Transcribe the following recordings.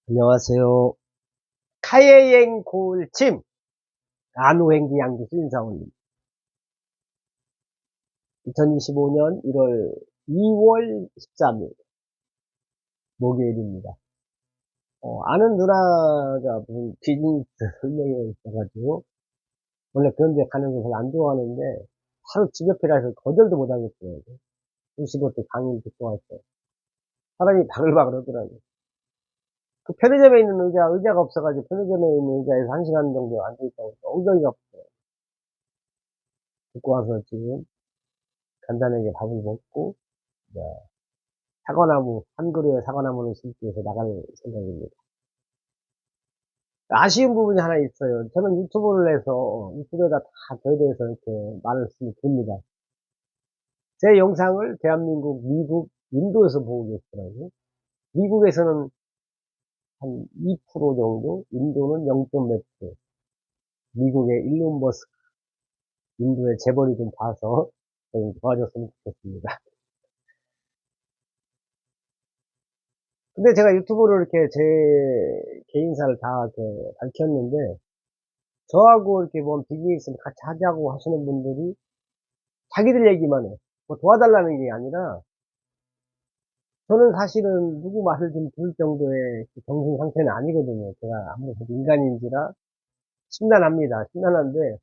안녕하세요. 카예행 고울침 안우행기 양기수 인사원님. 2025년 1월 2월 13일 목요일입니다. 아는 누나가 무슨 비즈니스 설명회에 있어가지고 원래 그런 데 가는 거 별로 안 좋아하는데 바로 집 옆이라서 거절도 못 하겠어요. 25대 강의 듣고 왔어요. 사람이 바글바글 하더라고요. 그 편의점에 있는 의자가 없어가지고 편의점에 있는 의자에서 1시간 정도 앉아있다고 엉덩이가 아프어요. 듣고 와서 지금 간단하게 밥을 먹고 이제 사과나무, 한 그루의 사과나무를 심기 위해서 나갈 생각입니다. 아쉬운 부분이 하나 있어요. 저는 유튜브를 해서 유튜브에다 다 저에 대해서 이렇게 말씀을 드립니다. 제 영상을 대한민국, 미국, 인도에서 보고 계시더라고요. 미국에서는 한 2% 정도, 인도는 0. 몇 프로. 미국의 일론 머스크, 인도의 재벌이 좀 봐서 좀 도와줬으면 좋겠습니다. 근데 제가 유튜브를 이렇게 제 개인사를 다 이렇게 밝혔는데, 저하고 이렇게 뭐 비즈니스를 같이 하자고 하시는 분들이 자기들 얘기만 해. 뭐 도와달라는 게 아니라, 저는 사실은 누구 말을 좀 들을 정도의 정신 상태는 아니거든요. 제가 아무래도 인간인지라 심란합니다. 심란한데,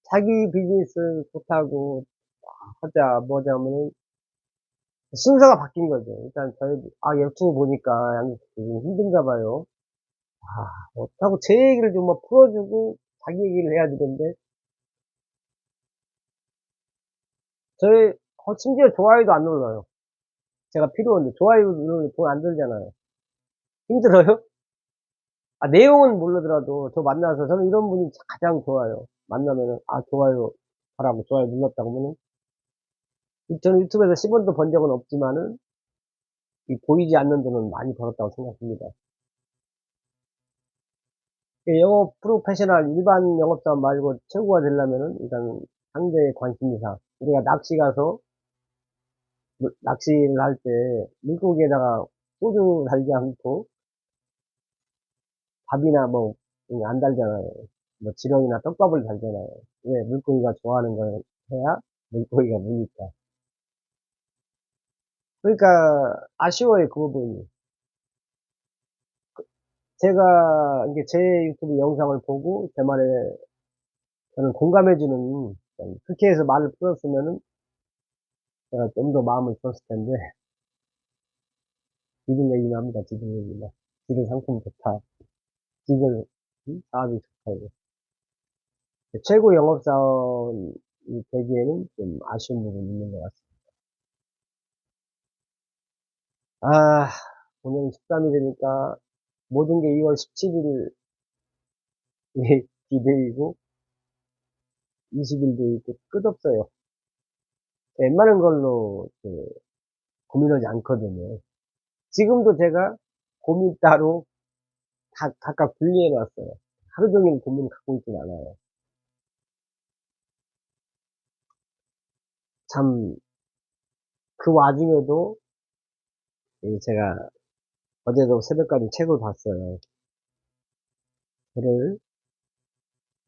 자기 비즈니스 좋다고 하자, 뭐자 하면은 순서가 바뀐 거죠. 일단 저희, 유튜브 보니까 양좀 힘든가 봐요. 어떻다고 제 얘기를 좀 뭐 풀어주고 자기 얘기를 해야 되는데, 저희, 심지어 좋아요도 안 눌러요. 제가 필요한데, 좋아요 누르는 돈 안 들잖아요. 힘들어요? 내용은 모르더라도 저 만나서 저는 이런 분이 가장 좋아요. 만나면은, 좋아요 하라고 좋아요 눌렀다고 하면은, 저는 유튜브에서 10원도 번 적은 없지만은, 이 보이지 않는 돈은 많이 벌었다고 생각합니다. 영업 프로페셔널 일반 영업사원 말고 최고가 되려면은, 일단 상대의 관심사. 우리가 낚시 가서, 낚시를 할 때, 물고기에다가 소주 달지 않고, 밥이나 뭐, 안 달잖아요. 뭐, 지렁이나 떡밥을 달잖아요. 왜? 물고기가 좋아하는 걸 해야 물고기가 무니까. 그러니까, 아쉬워요, 그 부분이. 제가, 이게 제 유튜브 영상을 보고, 제 말에 저는 공감해주는, 그렇게 해서 말을 풀었으면은, 제가 좀 더 마음을 썼을 텐데, 지들 얘기만 합니다, 지들 얘기만. 지들 상품 좋다. 지들, 사업이 좋다, 이거. 최고 영업사원이 되기에는 좀 아쉬운 부분이 있는 것 같습니다. 아, 오늘 13이 되니까 모든 게 2월 17일 기대이고 20일도 있고 끝없어요. 웬만한 걸로 고민하지 않거든요. 지금도 제가 고민 따로 다 각각 분리해 놨어요. 하루 종일 고민 갖고 있진 않아요. 참, 그 와중에도 제가 어제도 새벽까지 책을 봤어요. 저를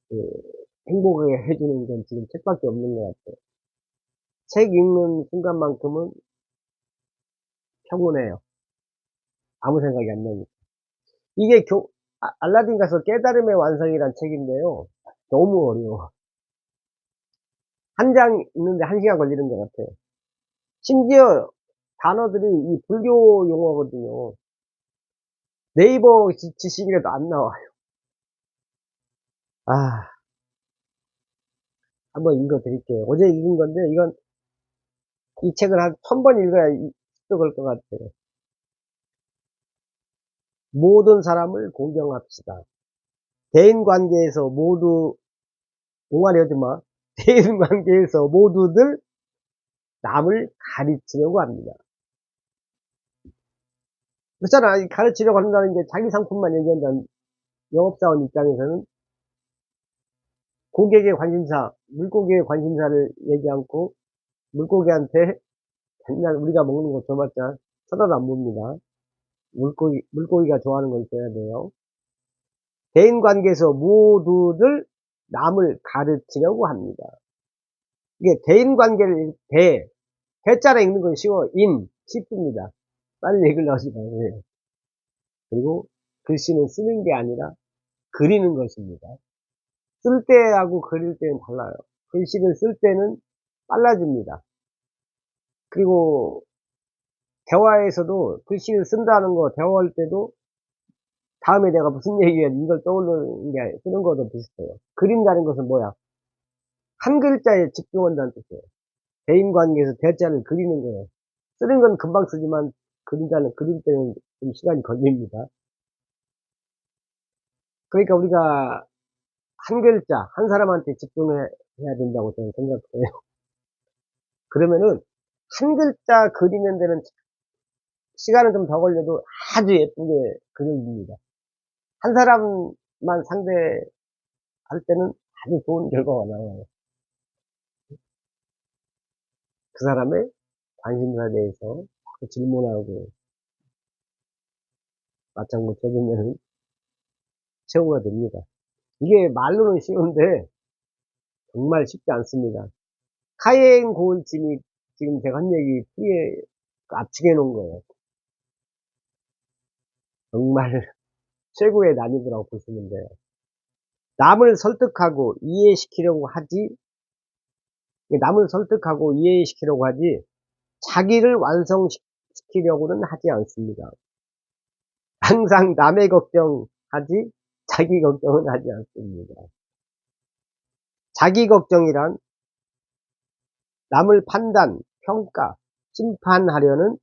그 행복하게 해주는 건 지금 책밖에 없는 것 같아요. 책 읽는 순간만큼은 평온해요. 아무 생각이 안 나니까. 이게 알라딘 가서 깨달음의 완성이란 책인데요. 너무 어려워. 한 장 읽는데 1시간 걸리는 것 같아요. 심지어 단어들이 이 불교 용어거든요. 네이버 지식이라도 안 나와요. 아, 한번 읽어 드릴게요. 어제 읽은 건데, 이 책을 한 1000번 읽어야 습득할 것 같아요. 모든 사람을 공경합시다. 대인 관계에서 모두, 옹알이 하지 마. 대인 관계에서 모두들 남을 가르치려고 합니다. 그렇잖아. 가르치려고 한다는 게 자기 상품만 얘기한다는 영업사원 입장에서는 고객의 관심사, 물고기의 관심사를 얘기 않고 물고기한테 맨날 우리가 먹는 거 줘봤자 쳐다도 안 봅니다. 물고기가 좋아하는 걸 써야 돼요. 대인관계에서 모두들 남을 가르치려고 합니다. 이게 대인관계를 대자로 읽는 건 쉬워. 쉽습니다. 빨리 읽으려고 하지 마세요. 그리고 글씨는 쓰는 게 아니라 그리는 것입니다. 쓸 때하고 그릴 때는 달라요. 글씨를 쓸 때는 빨라집니다. 그리고 대화에서도 글씨를 쓴다는 거, 대화할 때도 다음에 내가 무슨 얘기해야 이걸 떠올리는 게 쓰는 거도 비슷해요. 그린다는 것은 뭐야? 한 글자에 집중한다는 뜻이에요. 대인관계에서 대자를 그리는 거예요. 쓰는 건 금방 쓰지만 그릴 때는 좀 시간이 걸립니다. 그러니까 우리가 한 글자, 한 사람한테 집중해야 된다고 저는 생각해요. 그러면은 한 글자 그리는 데는 시간은 좀 더 걸려도 아주 예쁘게 그려집니다. 한 사람만 상대할 때는 아주 좋은 결과가 나와요. 그 사람의 관심사에 대해서 질문하고 맞장구 쳐주면 최고가 됩니다. 이게 말로는 쉬운데 정말 쉽지 않습니다. 카이엔 고울침이 지금 제가 한 얘기 풀이에 압축해 놓은 거예요. 정말 최고의 난이도라고 보시면 돼요. 남을 설득하고 이해시키려고 하지, 자기를 완성시키려고는 하지 않습니다. 항상 남의 걱정하지, 자기 걱정은 하지 않습니다. 자기 걱정이란 남을 판단, 평가, 심판하려는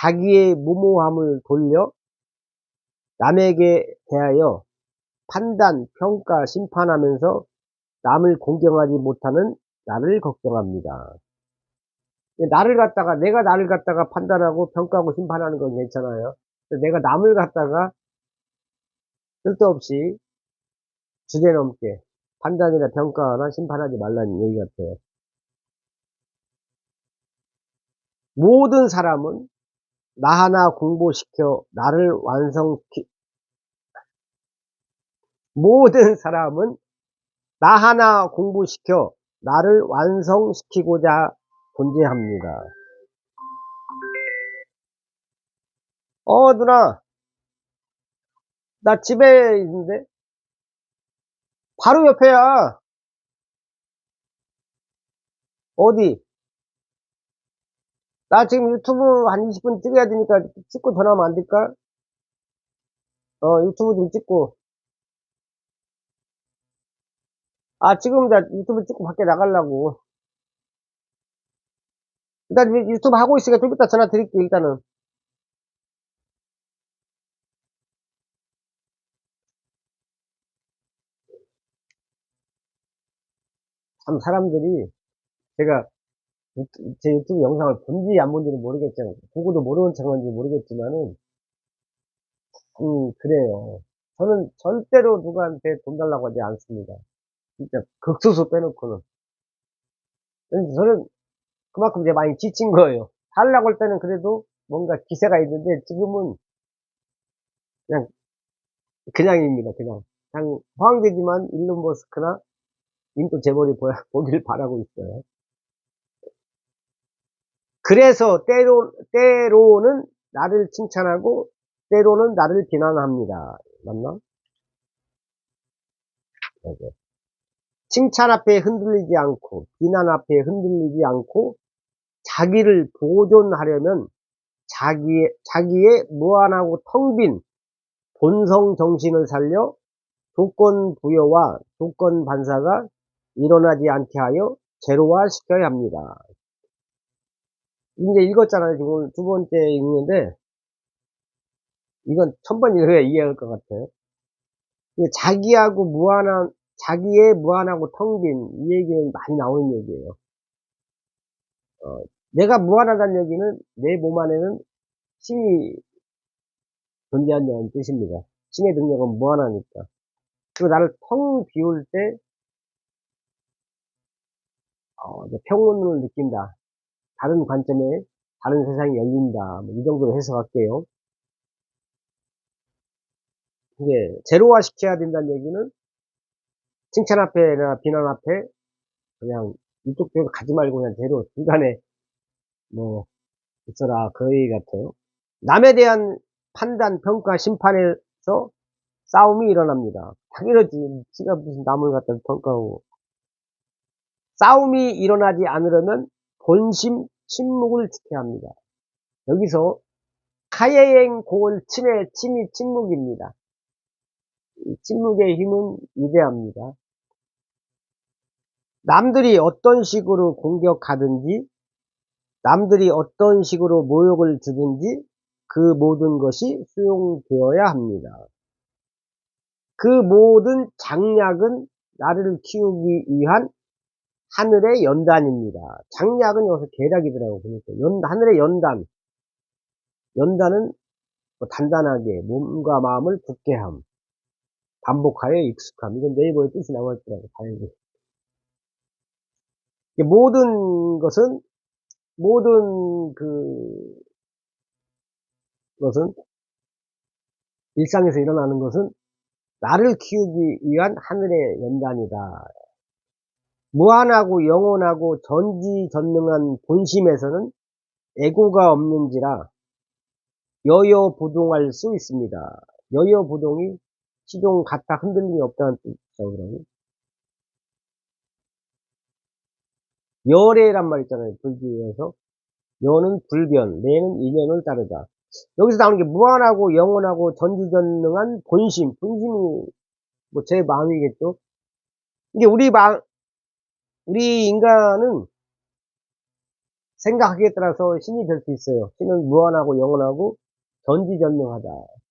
자기의 무모함을 돌려 남에게 대하여 판단, 평가, 심판하면서 남을 공경하지 못하는 나를 걱정합니다. 내가 나를 갖다가 판단하고 평가하고 심판하는 건 괜찮아요. 내가 남을 갖다가 쓸데없이 주제넘게 판단이나 평가나 심판하지 말라는 얘기 같아요. 모든 사람은 나 하나 공부시켜 나를 모든 사람은 나 하나 공부시켜 나를 완성시키고자 존재합니다. 누나, 나 집에 있는데? 바로 옆에야. 어디? 나 지금 유튜브 한 20분 찍어야 되니까 찍고 전화하면 안 될까? 유튜브 좀 찍고. 지금 나 유튜브 찍고 밖에 나가려고. 일단 유튜브 하고 있으니까 좀 이따 전화 드릴게, 일단은. 참, 사람들이, 제가 제 유튜브 영상을 본지 안 본지는 모르겠지만, 보고도 모르는 척 하는지 모르겠지만은, 그래요. 저는 절대로 누구한테 돈 달라고 하지 않습니다. 진짜, 극소수 빼놓고는. 근데 저는 그만큼 이제 많이 지친 거예요. 하려고 할 때는 그래도 뭔가 기세가 있는데, 지금은 그냥, 그냥입니다, 그냥. 그냥, 허황되지만, 일론 머스크나, 인도 재벌이 보길 바라고 있어요. 그래서 때로는 나를 칭찬하고 때로는 나를 비난합니다. 맞나? 맞아. 칭찬 앞에 흔들리지 않고 비난 앞에 흔들리지 않고 자기를 보존하려면 자기의 무한하고 텅 빈 본성 정신을 살려 조건 부여와 조건 반사가 일어나지 않게 하여 제로화 시켜야 합니다. 이제 읽었잖아요. 지금 오늘 두 번째 읽는데 이건 1000번 읽어야 이해할 것 같아요. 자기의 무한하고 텅 빈, 이 얘기는 많이 나오는 얘기예요. 내가 무한하다는 얘기는 내 몸 안에는 신이 존재한다는 뜻입니다. 신의 능력은 무한하니까. 그리고 나를 텅 비울 때, 이제 평온을 느낀다. 다른 관점에 다른 세상이 열린다. 뭐 이 정도로 해석할게요. 이게 제로화 시켜야 된다는 얘기는 칭찬 앞에나 비난 앞에 그냥 이쪽 저쪽 가지 말고 그냥 제로 중간에 뭐 있어라 그 얘기 같아요. 남에 대한 판단, 평가, 심판에서 싸움이 일어납니다. 당연하지. 지가 무슨 남을 갖다 평가하고. 싸움이 일어나지 않으려면 본심, 침묵을 지켜야 합니다. 여기서 카예행 고을 침의 침이 침묵입니다. 이 침묵의 힘은 위대합니다. 남들이 어떤 식으로 공격하든지, 남들이 어떤 식으로 모욕을 주든지 그 모든 것이 수용되어야 합니다. 그 모든 장약은 나를 키우기 위한 하늘의 연단입니다. 장약은 여기서 계략이더라고요. 그러니까 하늘의 연단. 연단은 뭐 단단하게 몸과 마음을 굳게 함. 반복하여 익숙함. 이건 네이버에 뜻이 나와 있더라고요. 다행히. 모든 것은, 모든 것은, 일상에서 일어나는 것은 나를 키우기 위한 하늘의 연단이다. 무한하고 영원하고 전지전능한 본심에서는 애고가 없는지라 여여부동할 수 있습니다. 여여부동이 시종 갖다 흔들림이 없다는 뜻이죠. 여래란 말 있잖아요. 불교에서. 여는 불변, 내는 인연을 따르다. 여기서 나오는 게 무한하고 영원하고 전지전능한 본심. 본심이 뭐 제 마음이겠죠. 이게 우리 인간은 생각하기에 따라서 신이 될 수 있어요. 신은 무한하고 영원하고 전지전능하다.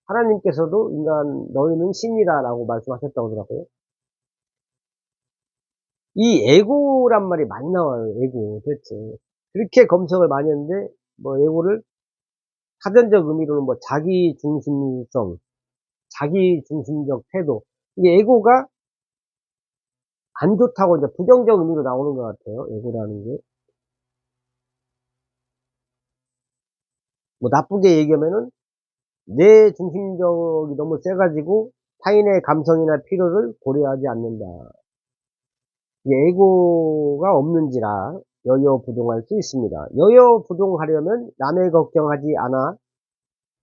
하나님께서도 인간 너희는 신이다라고 말씀하셨다고 하더라고요. 이 에고란 말이 많이 나와요. 에고 대체 그렇게 검색을 많이 했는데 뭐 에고를 사전적 의미로는 뭐 자기 중심성, 자기 중심적 태도. 이게 에고가 안 좋다고 이제 부정적 의미로 나오는 것 같아요. 에고라는 게. 뭐 나쁘게 얘기하면은 내 중심적이 너무 세가지고 타인의 감성이나 필요를 고려하지 않는다. 예고가 없는지라 여여부동할 수 있습니다. 여여부동하려면 남의 걱정하지 않아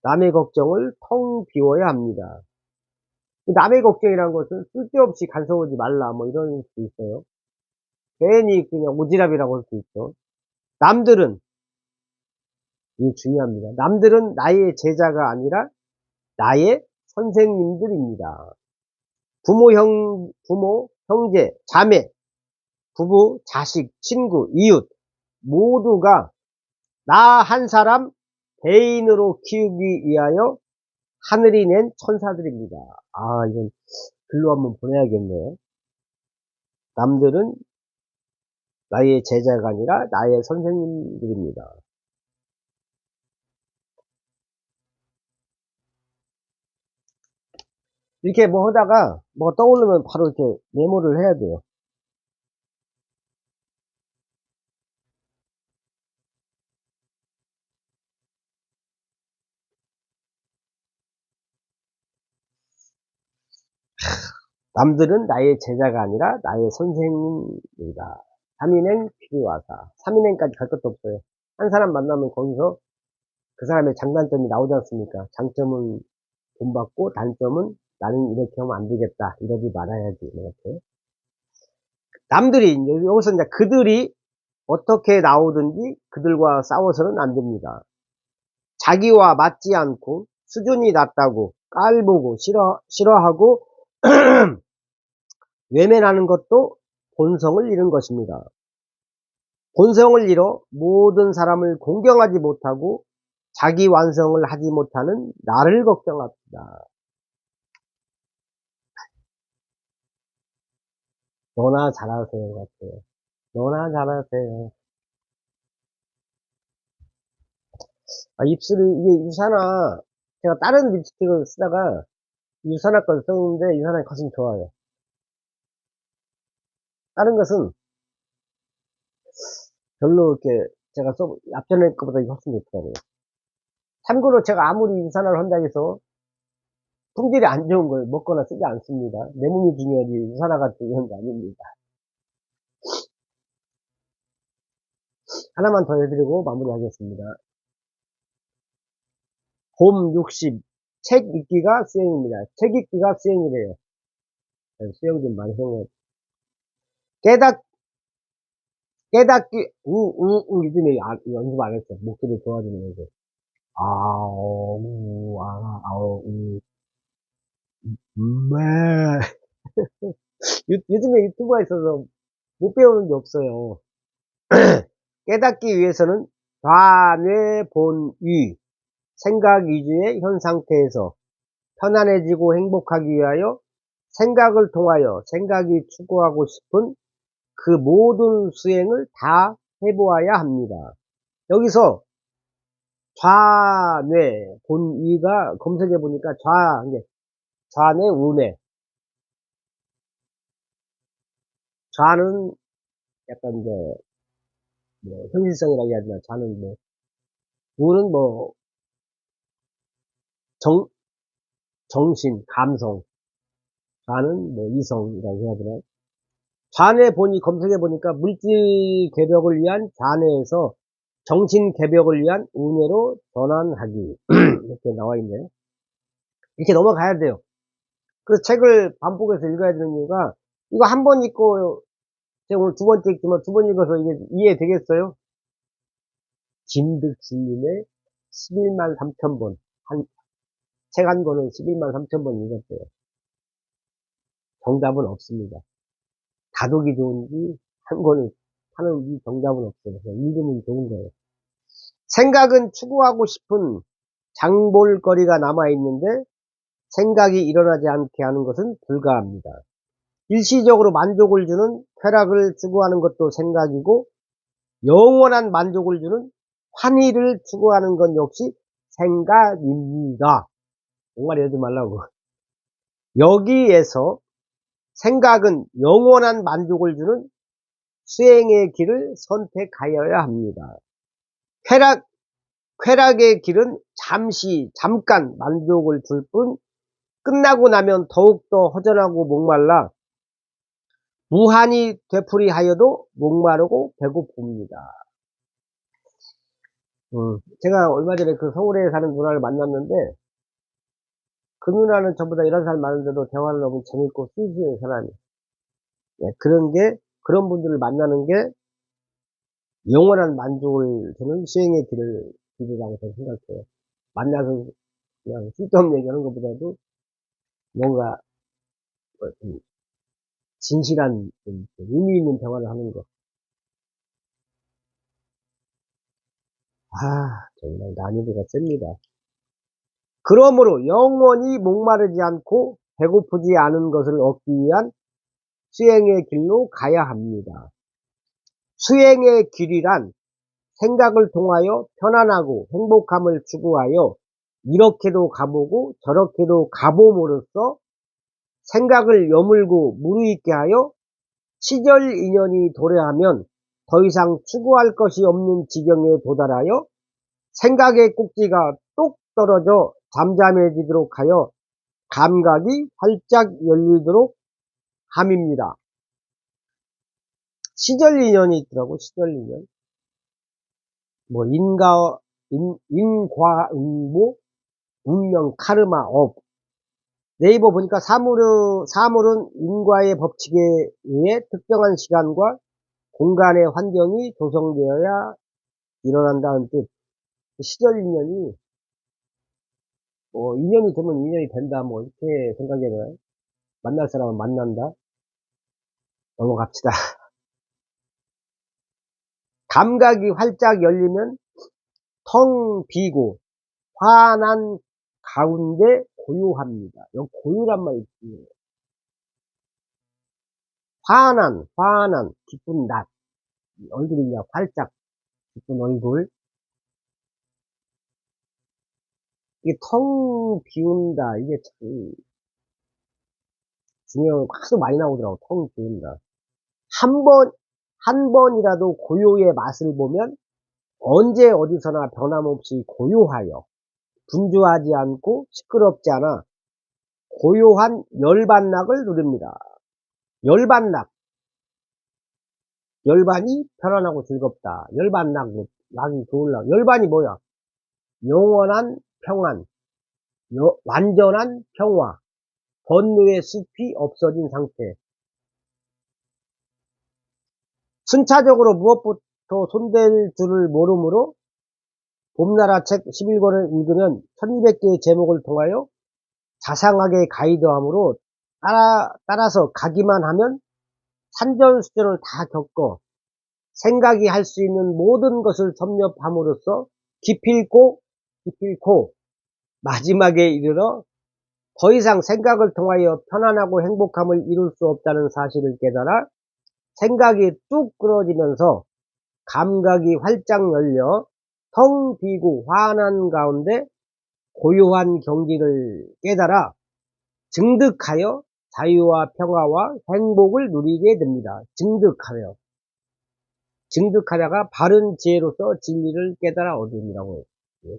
남의 걱정을 텅 비워야 합니다. 남의 걱정이란 것은 쓸데없이 간섭하지 말라 뭐 이런 수도 있어요. 괜히 그냥 오지랖이라고 할 수 있죠. 남들은 이게 중요합니다. 남들은 나의 제자가 아니라 나의 선생님들입니다. 부모, 형제, 자매, 부부, 자식, 친구, 이웃 모두가 나 한 사람 개인으로 키우기 위하여 하늘이 낸 천사들입니다. 아, 이건 글로 한번 보내야겠네요. 남들은 나의 제자가 아니라 나의 선생님들입니다. 이렇게 뭐 하다가 뭐 떠오르면 바로 이렇게 메모를 해야 돼요. 남들은 나의 제자가 아니라 나의 선생님입니다. 3인행 필요하다. 3인행까지 갈 것도 없어요. 한 사람 만나면 거기서 그 사람의 장단점이 나오지 않습니까? 장점은 돈 받고 단점은 나는 이렇게 하면 안 되겠다. 이러지 말아야지. 이렇게. 남들이, 여기서 이제 그들이 어떻게 나오든지 그들과 싸워서는 안 됩니다. 자기와 맞지 않고 수준이 낮다고 깔보고 싫어하고 외면하는 것도 본성을 잃은 것입니다. 본성을 잃어 모든 사람을 공경하지 못하고 자기 완성을 하지 못하는 나를 걱정합니다. 너나 잘하세요 같아요. 너나 잘하세요. 아, 입술이 이게 유산화 제가 다른 립스틱을 쓰다가 유산화 걸 썼는데 유산화가 훨씬 좋아요. 다른 것은 별로 이렇게 제가 앞전에 것보다 훨씬 좋더라고요. 참고로 제가 아무리 유산화를 한다고 해서 품질이 안 좋은 걸 먹거나 쓰지 않습니다. 내 몸이 중요하지 유산화가 중요한 게 아닙니다. 하나만 더 해드리고 마무리하겠습니다. 봄 60. 책 읽기가 수행입니다. 책 읽기가 수행이래요. 수행 좀 많이 해요. 깨닫기, 요즘에 연습 안 했어. 목소리 좋아지는 거. 네. 요즘에 유튜브가 있어서 못 배우는 게 없어요. 깨닫기 위해서는 좌뇌 본위, 생각 위주의 현 상태에서 편안해지고 행복하기 위하여 생각을 통하여 생각이 추구하고 싶은 그 모든 수행을 다 해보아야 합니다. 여기서 좌뇌 본위가 검색해 보니까 좌뇌 우뇌, 좌는 약간 이제 뭐 현실성이라고 해야 되나, 좌는 뭐, 우는 뭐 정신 감성, 좌는 뭐 이성이라고 해야 되나. 좌뇌 본위 검색해 보니까 물질 개벽을 위한 좌뇌에서 정신 개벽을 위한 우뇌로 전환하기 이렇게 나와 있네요. 이렇게 넘어가야 돼요. 그래서 책을 반복해서 읽어야 되는 이유가, 이거 한 번 읽고 제가 오늘 두 번째 읽지만 두 번 읽어서 이게 이해되겠어요? 김득진님의 11만 3천 번, 책 한 권을 11만 3천 번 읽었대요. 정답은 없습니다. 다독이 좋은지 한 권을 하는지 정답은 없어요. 그냥 읽으면 좋은 거예요. 생각은 추구하고 싶은 장볼거리가 남아있는데 생각이 일어나지 않게 하는 것은 불가합니다. 일시적으로 만족을 주는 쾌락을 추구하는 것도 생각이고, 영원한 만족을 주는 환희를 추구하는 건 역시 생각입니다. 정말 이러지 말라고. 여기에서 생각은 영원한 만족을 주는 수행의 길을 선택하여야 합니다. 쾌락의 길은 잠깐 만족을 줄 뿐, 끝나고 나면 더욱더 허전하고 목말라 무한히 되풀이하여도 목마르고 배고픕니다. 제가 얼마 전에 그 서울에 사는 누나를 만났는데, 그 누나는 저보다 11살 많은데도 대화를 너무 재밌고 순수한 사람이. 예, 그런 분들을 만나는 게 영원한 만족을 주는 수행의 길이라고 저는 생각해요. 만나서 그냥 쓸데없는 얘기하는 것보다도 뭔가 좀 진실한, 좀 의미 있는 대화를 하는 거. 정말 난이도가 셉니다. 그러므로 영원히 목마르지 않고 배고프지 않은 것을 얻기 위한 수행의 길로 가야 합니다. 수행의 길이란 생각을 통하여 편안하고 행복함을 추구하여 이렇게도 가보고 저렇게도 가봄으로써 생각을 여물고 무르익게 하여 시절 인연이 도래하면 더 이상 추구할 것이 없는 지경에 도달하여 생각의 꼭지가 똑 떨어져 잠잠해지도록 하여 감각이 활짝 열리도록 함입니다. 시절 인연이 있더라고. 시절 인연. 뭐 인과응보, 운명, 카르마, 업. 네이버 보니까 사물은 인과의 법칙에 의해 특정한 시간과 공간의 환경이 조성되어야 일어난다는 뜻. 시절 인연이, 뭐 인연이 되면 인연이 된다, 뭐 이렇게 생각해요. 만날 사람은 만난다. 넘어갑시다. 감각이 활짝 열리면 텅 비고 환한 가운데 고요합니다. 여기 고요란 말이 있습니다. 환한, 기쁜 낮. 얼굴이 그냥 활짝, 기쁜 얼굴. 이게 텅 비운다. 이게 참 중요한, 하도 많이 나오더라고. 텅 비운다. 한 번이라도 고요의 맛을 보면 언제 어디서나 변함없이 고요하여 분주하지 않고 시끄럽지 않아 고요한 열반락을 누립니다. 열반락. 열반이 편안하고 즐겁다. 열반락, 낙이 좋을락. 열반이 뭐야? 영원한 평안, 완전한 평화, 번뇌의 숲이 없어진 상태. 순차적으로 무엇부터 손댈 줄을 모르므로 봄나라 책 11권을 읽으면 1200개의 제목을 통하여 자상하게 가이드함으로 따라서 가기만 하면 산전수전을 다 겪어 생각이 할 수 있는 모든 것을 섭렵함으로써 기필코 마지막에 이르러 더 이상 생각을 통하여 편안하고 행복함을 이룰 수 없다는 사실을 깨달아 생각이 뚝 끊어지면서 감각이 활짝 열려 텅 비고 환한 가운데 고요한 경지를 깨달아 증득하여 자유와 평화와 행복을 누리게 됩니다. 증득하다가 바른 지혜로서 진리를 깨달아 얻음이라고 해요.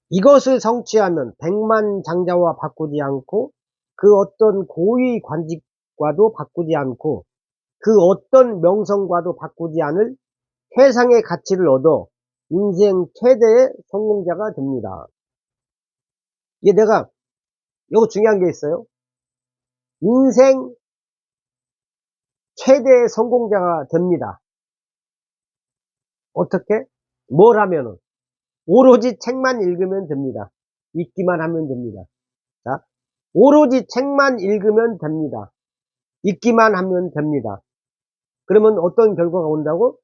이것을 성취하면 백만장자와 바꾸지 않고 그 어떤 고위 관직과도 바꾸지 않고 그 어떤 명성과도 바꾸지 않을 최상의 가치를 얻어 인생 최대의 성공자가 됩니다. 이게 이거 중요한 게 있어요. 인생 최대의 성공자가 됩니다. 어떻게? 뭘 하면은? 오로지 책만 읽으면 됩니다. 읽기만 하면 됩니다. 자, 오로지 책만 읽으면 됩니다. 읽기만 하면 됩니다. 그러면 어떤 결과가 온다고?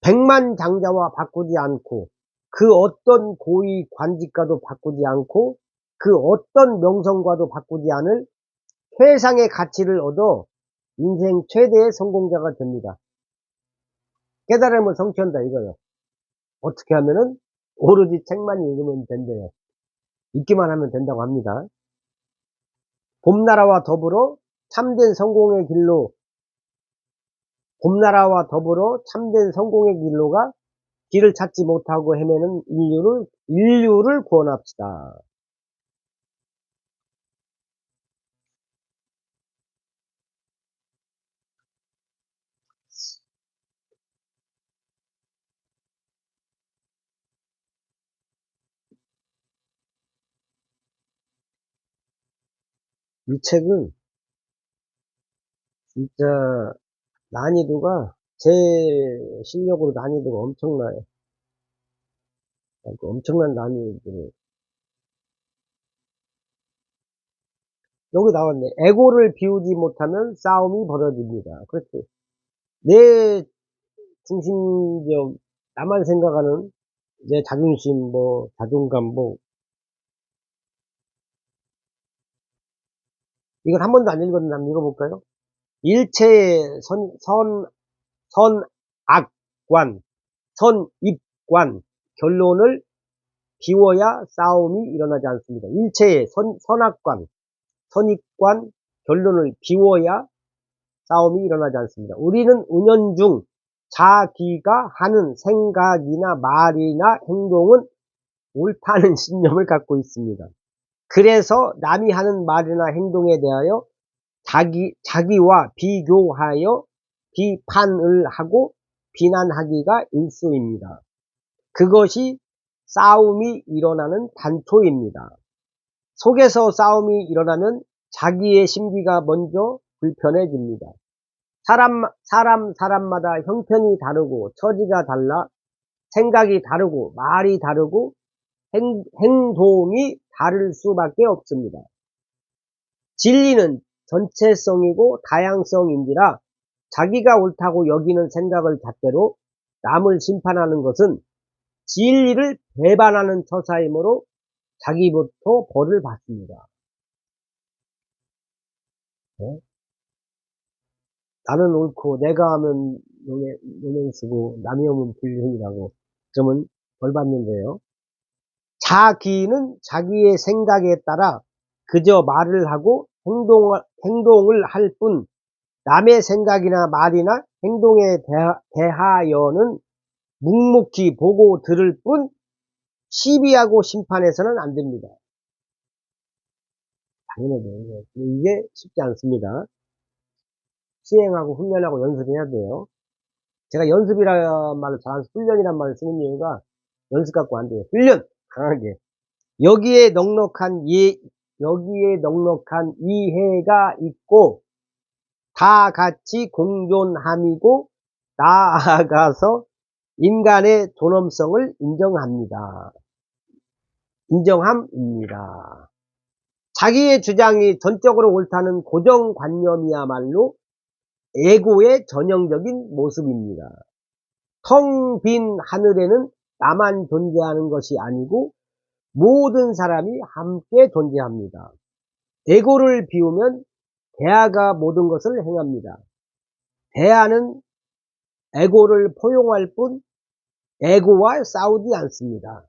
백만장자와 바꾸지 않고 그 어떤 고위 관직과도 바꾸지 않고 그 어떤 명성과도 바꾸지 않을 최상의 가치를 얻어 인생 최대의 성공자가 됩니다. 깨달음을 성취한다 이거요. 어떻게 하면은 오로지 책만 읽으면 된대요. 읽기만 하면 된다고 합니다. 봄나라와 더불어 참된 성공의 길로가 길을 찾지 못하고 헤매는 인류를 구원합시다. 이 책은 진짜 난이도가 제 실력으로 난이도가 엄청나요. 엄청난 난이도를 여기 나왔네. 에고를 비우지 못하면 싸움이 벌어집니다. 그렇지. 내 중심적 나만 생각하는 내 자존심 자존감 이걸 한 번도 안 읽었는데 한번 읽어볼까요? 일체의 선악관 선입관 결론을 비워야 싸움이 일어나지 않습니다. 일체의 선악관 선입관 결론을 비워야 싸움이 일어나지 않습니다. 우리는 은연중 자기가 하는 생각이나 말이나 행동은 옳다는 신념을 갖고 있습니다. 그래서 남이 하는 말이나 행동에 대하여 자기와 비교하여 비판을 하고 비난하기가 일쑤입니다. 그것이 싸움이 일어나는 단초입니다. 속에서 싸움이 일어나면 자기의 심기가 먼저 불편해집니다. 사람마다 형편이 다르고 처지가 달라 생각이 다르고 말이 다르고 행동이 다를 수밖에 없습니다. 진리는 전체성이고 다양성인지라 자기가 옳다고 여기는 생각을 잣대로 남을 심판하는 것은 진리를 배반하는 처사이므로 자기부터 벌을 받습니다. 네? 나는 옳고 내가 하면 노년수고 남이 하면 불륜이라고 그러면 벌 받는데요. 자기는 자기의 생각에 따라 그저 말을 하고 행동을 할 뿐 남의 생각이나 말이나 행동에 대하여는 묵묵히 보고 들을 뿐 시비하고 심판해서는 안 됩니다. 당연하죠. 이게 쉽지 않습니다. 수행하고 훈련하고 연습해야 돼요. 제가 연습이라는 말을 잘 안 쓰고 훈련이란 말을 쓰는 이유가 연습 갖고 안 돼요. 훈련! 강하게. 여기에 넉넉한 이해가 있고, 다 같이 공존함이고, 나아가서 인간의 존엄성을 인정함입니다. 자기의 주장이 전적으로 옳다는 고정관념이야말로 에고의 전형적인 모습입니다. 텅 빈 하늘에는 나만 존재하는 것이 아니고 모든 사람이 함께 존재합니다. 에고를 비우면 대화가 모든 것을 행합니다. 대화는 에고를 포용할 뿐 에고와 싸우지 않습니다.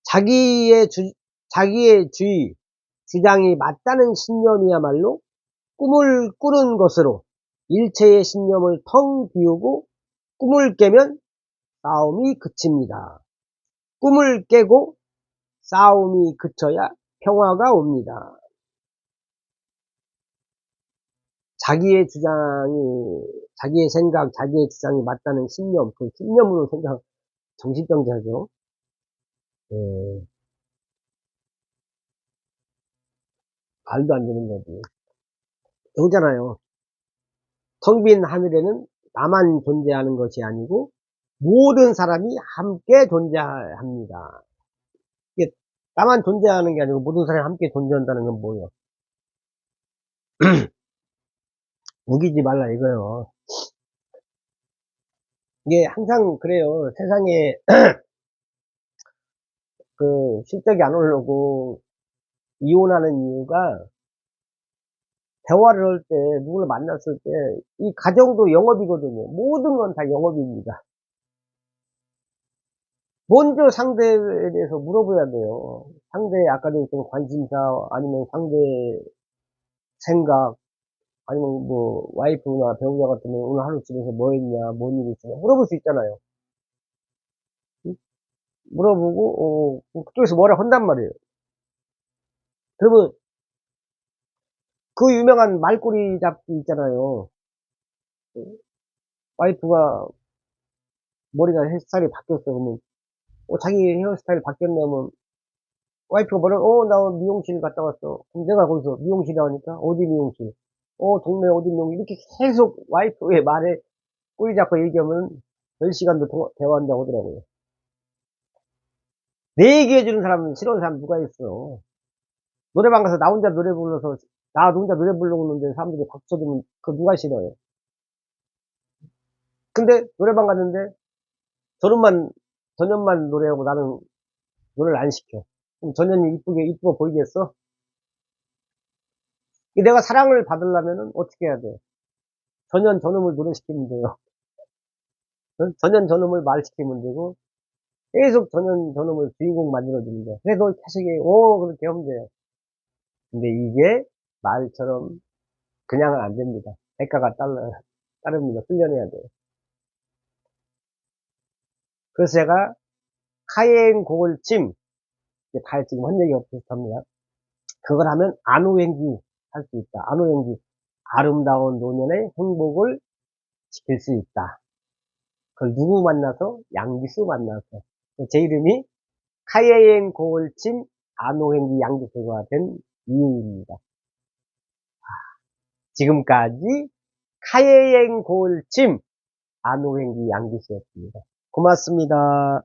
자기의 주장이 맞다는 신념이야말로 꿈을 꾸는 것으로 일체의 신념을 텅 비우고 꿈을 깨면 싸움이 그칩니다. 꿈을 깨고 싸움이 그쳐야 평화가 옵니다. 자기의 생각, 자기의 주장이 맞다는 신념, 그 신념으로 정신병자죠. 예, 말도 안 되는 거지. 그러잖아요. 텅 빈 하늘에는 나만 존재하는 것이 아니고 모든 사람이 함께 존재합니다. 이게 나만 존재하는 게 아니고 모든 사람이 함께 존재한다는 건 뭐예요? 우기지 말라 이거요. 이게 항상 그래요. 세상에 그 실적이 안 오르고 이혼하는 이유가 대화를 할 때 누구를 만났을 때 이 가정도 영업이거든요. 모든 건 다 영업입니다. 먼저 상대에 대해서 물어봐야 돼요. 상대의 아까도 했던 관심사 아니면 상대의 생각 아니면 뭐 와이프나 배우자 같으면 오늘 하루 집에서 뭐 했냐 뭔 일 있었냐 물어볼 수 있잖아요. 응? 물어보고 그쪽에서 뭐라 한단 말이에요. 그러면 그 유명한 말꼬리 잡기 있잖아요. 와이프가 머리가 헤어스타일이 바뀌었어. 그러면 자기 헤어스타일 바뀌었냐면 와이프가 나 미용실 갔다 왔어. 그럼 내가 거기서 미용실에 하니까 어디 미용실? 동네 어디 미용실? 이렇게 계속 와이프의 말에 꼬리 잡고 얘기하면 10시간도 대화한다고 하더라고요. 내 얘기해주는 사람은 싫어하는 사람 누가 있어. 노래방 가서 나 혼자 노래 불러서 나 혼자 노래 부르고 있는데 사람들이 박수 쳐주면 그 누가 싫어요. 근데 노래방 갔는데 전현만 노래하고 나는 노래를 안 시켜. 그럼 전현이 이쁘고 보이겠어? 내가 사랑을 받으려면은 어떻게 해야 돼? 전현을 노래시키면 돼요. 전현을 말시키면 되고, 계속 전현을 주인공 만들어주는 거야. 그래서 계속, 그렇게 하면 돼요. 근데 이게 말처럼 그냥은 안 됩니다. 대가가 따릅니다. 훈련해야 돼요. 그래서 제가 카이엔 고울침, 다 지금 한 얘기가 비슷합니다. 그걸 하면 안후행기 할 수 있다. 안후행기. 아름다운 노년의 행복을 지킬 수 있다. 그걸 누구 만나서? 양기수 만나서. 제 이름이 카이엔 고울침 안후행기 양기수가 된 이유입니다. 지금까지 카이엔 고울침 안후행기 양기수였습니다. 고맙습니다.